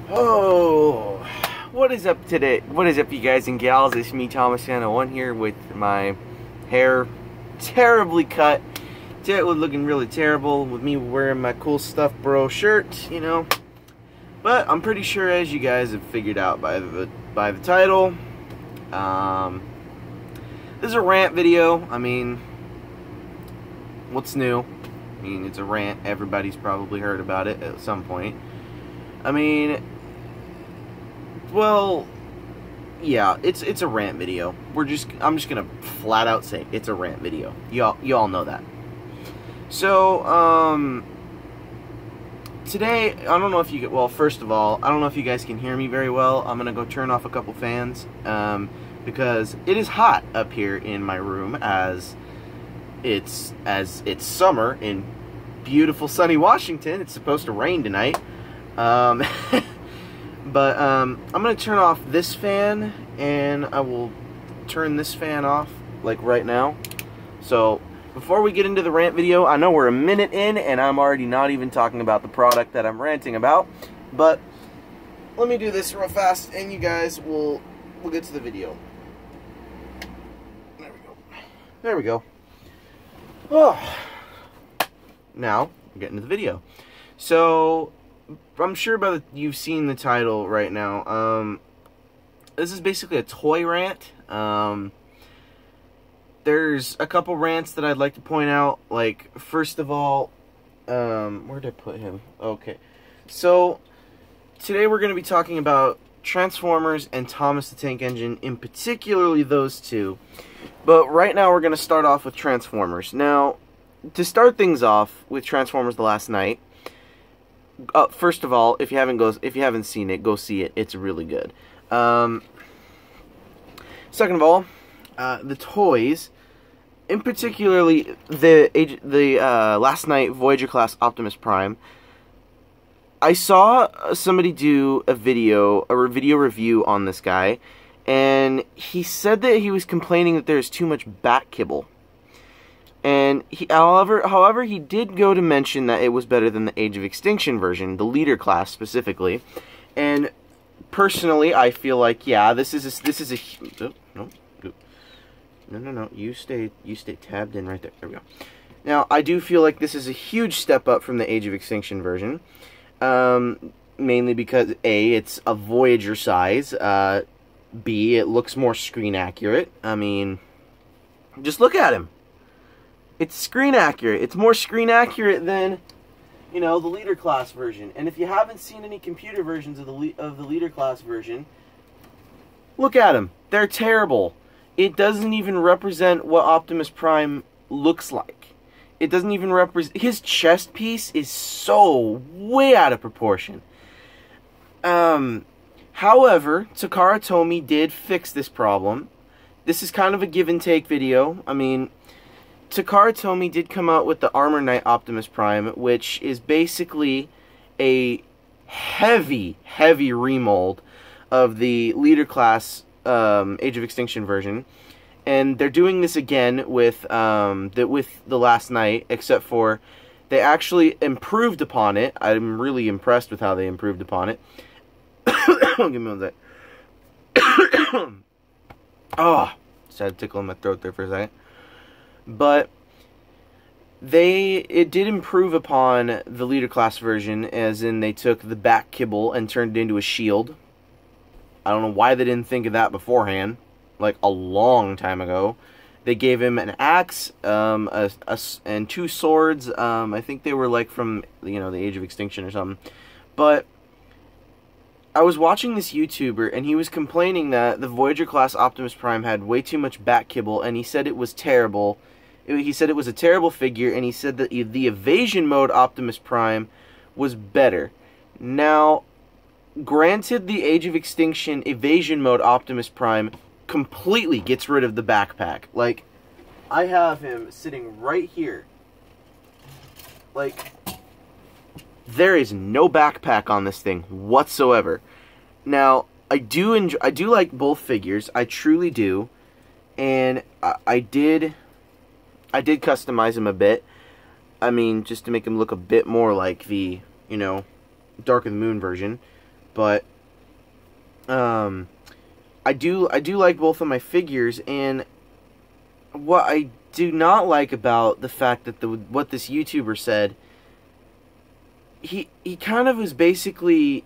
Oh, what is up today? What is up, you guys and gals? It's me, Thomas One here with my hair terribly cut. It was looking really terrible with me wearing my cool stuff bro shirt, you know. But I'm pretty sure, as you guys have figured out by the title, this is a rant video. I mean, what's new? I mean, it's a rant. Everybody's probably heard about it at some point. I mean, well, yeah, it's a rant video. I'm just gonna flat out say it's a rant video. Y'all know that. So, today, I don't know if you get, well, first of all, I don't know if you guys can hear me very well. I'm gonna go turn off a couple fans, because it is hot up here in my room as it's summer in beautiful sunny Washington. It's supposed to rain tonight. But I'm gonna turn off this fan, and I will turn this fan off like right now. So before we get into the rant video, I know we're a minute in and I'm already not even talking about the product that I'm ranting about, but let me do this real fast and you guys we'll get to the video. There we go. Oh, now we're getting to the video. So I'm sure you've seen the title right now. This is basically a toy rant. There's a couple rants that I'd like to point out. Like, first of all, where did I put him? Okay. So today we're going to be talking about Transformers and Thomas the Tank Engine, in particularly those two. But right now we're going to start off with Transformers. Now, to start things off with Transformers The Last Knight, first of all, if you haven't seen it, go see it. It's really good. Second of all, the toys, in particularly the Last Knight Voyager class Optimus Prime. I saw somebody do a video review on this guy, and he said that he was complaining that there's too much back kibble. And however, he did go to mention that it was better than the Age of Extinction version, the leader class specifically. And personally, I feel like, yeah, this is a no. You stay tabbed in right there. There we go. Now, I do feel like this is a huge step up from the Age of Extinction version, mainly because A, it's a Voyager size. B, it looks more screen accurate. I mean, just look at him. It's screen accurate. It's more screen accurate than, you know, the leader class version. And if you haven't seen any computer versions of the leader class version, look at them. They're terrible. It doesn't even represent what Optimus Prime looks like. It doesn't even represent. His chest piece is so way out of proportion. However, Takara Tomy did fix this problem. This is kind of a give and take video. I mean, Takara Tomy did come out with the Armor Knight Optimus Prime, which is basically a heavy remold of the leader class Age of Extinction version, and they're doing this again with the Last Knight, except for they actually improved upon it. I'm really impressed with how they improved upon it. Give me one sec. Oh, just had a tickle in my throat there for a second. But it did improve upon the leader class version, as in they took the back kibble and turned it into a shield. I don't know why they didn't think of that beforehand, like a long time ago. They gave him an axe, and two swords. I think they were like from, you know, the Age of Extinction or something. But I was watching this YouTuber, and he was complaining that the Voyager class Optimus Prime had way too much back kibble, and he said it was terrible. He said it was a terrible figure, and he said that the evasion mode Optimus Prime was better. Now, granted, the Age of Extinction evasion mode Optimus Prime completely gets rid of the backpack. Like, I have him sitting right here. Like, there is no backpack on this thing whatsoever. Now, I do like both figures. I truly do. And I did customize him a bit. I mean, just to make him look a bit more like the, you know, Dark of the Moon version. But I do like both of my figures, and what I do not like about the fact that what this YouTuber said, he kind of was basically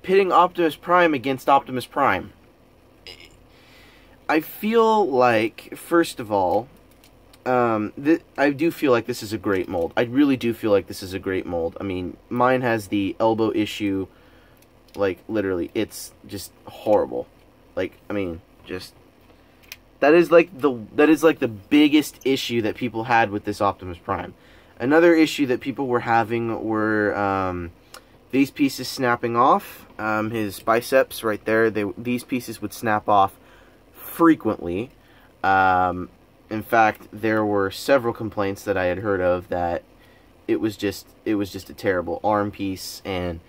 pitting Optimus Prime against Optimus Prime. I feel like, first of all, I do feel like this is a great mold. I really do feel like this is a great mold. I mean, mine has the elbow issue. Like, literally, it's just horrible. Like, I mean, just that is like the biggest issue that people had with this Optimus Prime. Another issue that people were having were these pieces snapping off. His biceps right there, these pieces would snap off frequently. In fact, there were several complaints that I had heard of that it was just a terrible arm piece, and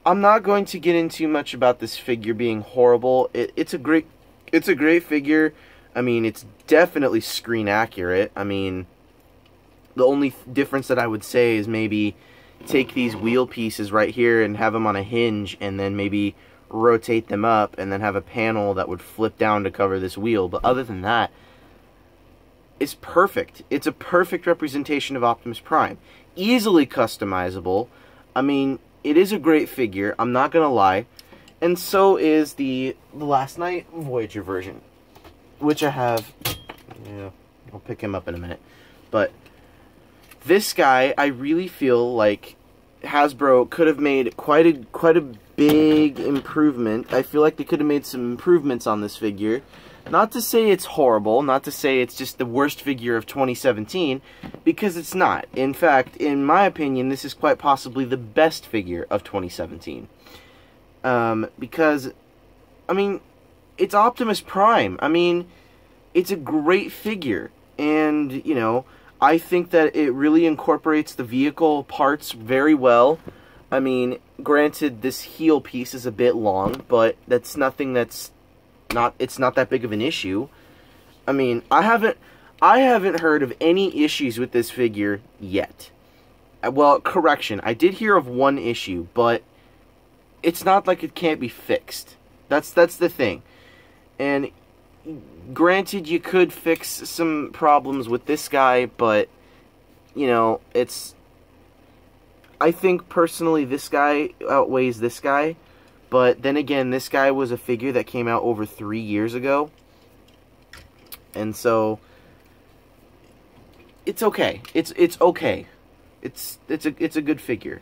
I'm not going to get into much about this figure being horrible. It's a great figure. I mean, it's definitely screen accurate. I mean, the only difference that I would say is maybe take these wheel pieces right here and have them on a hinge, and then maybe rotate them up, and then have a panel that would flip down to cover this wheel. But other than that, it's perfect. It's a perfect representation of Optimus Prime. Easily customizable. I mean, it is a great figure, I'm not gonna lie. And so is the Last Night Voyager version, which I have. Yeah, I'll pick him up in a minute. But this guy, I really feel like Hasbro could have made quite a big improvement. I feel like they could have made some improvements on this figure. Not to say it's horrible, not to say it's just the worst figure of 2017, because it's not. In fact, in my opinion, this is quite possibly the best figure of 2017. Because, I mean, it's Optimus Prime. I mean, it's a great figure, and, you know, I think that it really incorporates the vehicle parts very well. I mean, granted, this heel piece is a bit long, but that's nothing that's it's not that big of an issue. I mean, I haven't heard of any issues with this figure yet. Well, correction, I did hear of one issue, but it's not like it can't be fixed. That's the thing. And granted, you could fix some problems with this guy, but you know, I think personally this guy outweighs this guy. But then again, this guy was a figure that came out over 3 years ago. And so it's okay. It's okay. It's a good figure.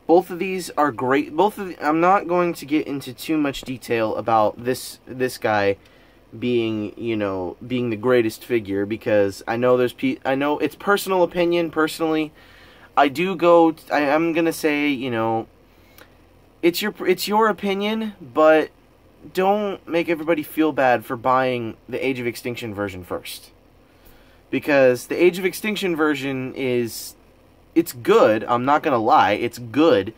Both of these are great. I'm not going to get into too much detail about this guy being, you know, being the greatest figure, because I know I know it's personal opinion. Personally, I am going to say, you know, it's your opinion, but don't make everybody feel bad for buying the Age of Extinction version first. Because the Age of Extinction version it's good, I'm not gonna lie, it's good,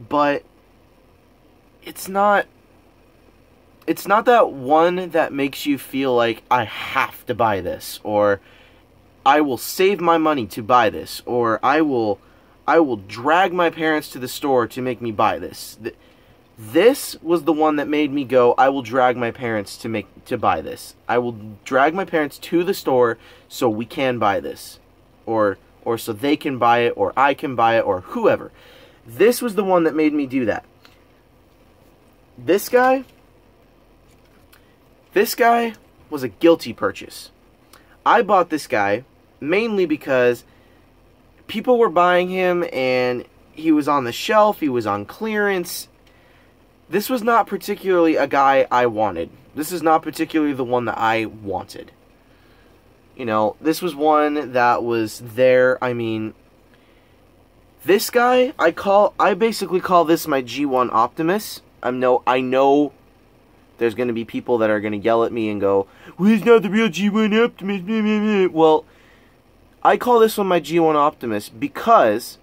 but it's not that one that makes you feel like I have to buy this, or I will save my money to buy this, or I will drag my parents to the store to make me buy this. This was the one that made me go, I will drag my parents to buy this. I will drag my parents to the store so we can buy this. Or so they can buy it, or I can buy it, or whoever. This was the one that made me do that. This guy was a guilty purchase. I bought this guy mainly because people were buying him, and he was on the shelf, he was on clearance. This was not particularly a guy I wanted. This is not particularly the one that I wanted. You know, this was one that was there. I mean, this guy, I basically call this my G1 Optimus. I know there's going to be people that are going to yell at me and go, well, he's not the real G1 Optimus. Well, I call this one my G1 Optimus because,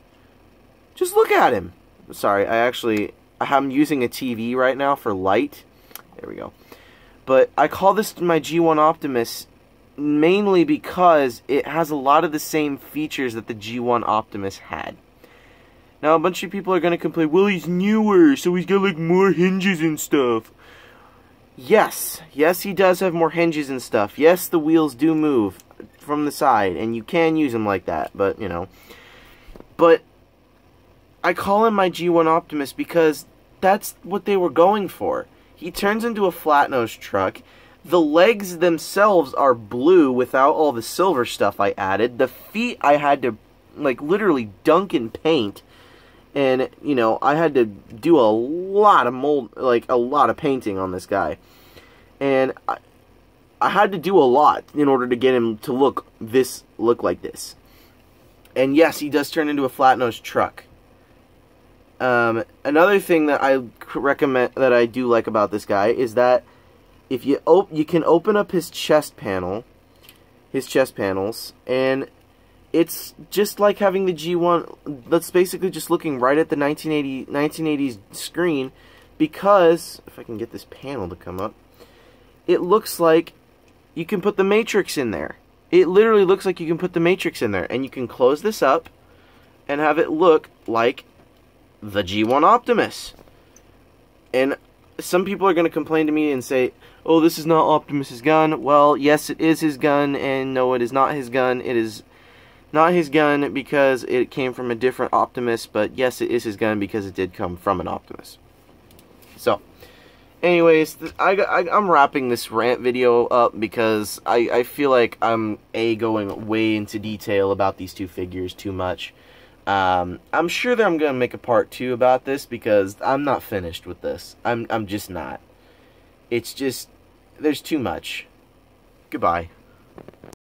just look at him. Sorry, I'm using a TV right now for light. There we go. But I call this my G1 Optimus mainly because it has a lot of the same features that the G1 Optimus had. Now, a bunch of people are going to complain, well, he's newer, so he's got, like, more hinges and stuff. Yes. Yes, he does have more hinges and stuff. Yes, the wheels do move from the side, and you can use them like that, but, you know. But I call him my G1 Optimus because that's what they were going for. He turns into a flat-nosed truck. The legs themselves are blue without all the silver stuff I added. The feet I had to, like, literally dunk in paint. And, you know, I had to do a lot of a lot of painting on this guy. And I had to do a lot in order to get him to look like this. And yes, he does turn into a flat-nosed truck. Another thing that I recommend, that I do like about this guy, is that if you can open up his chest panels, and it's just like having the G1. That's basically just looking right at the 1980s screen, because if I can get this panel to come up, it looks like you can put the Matrix in there. It literally looks like you can put the Matrix in there, and you can close this up and have it look like the G1 Optimus. And some people are going to complain to me and say, oh, this is not Optimus's gun. Well, yes, it is his gun, and no, it is not his gun. It is not his gun because it came from a different Optimus, but yes, it is his gun because it did come from an Optimus. So, anyways, I'm wrapping this rant video up because I feel like I'm going way into detail about these two figures too much. I'm sure that I'm going to make a part 2 about this because I'm not finished with this. I'm just not. It's just, there's too much. Goodbye.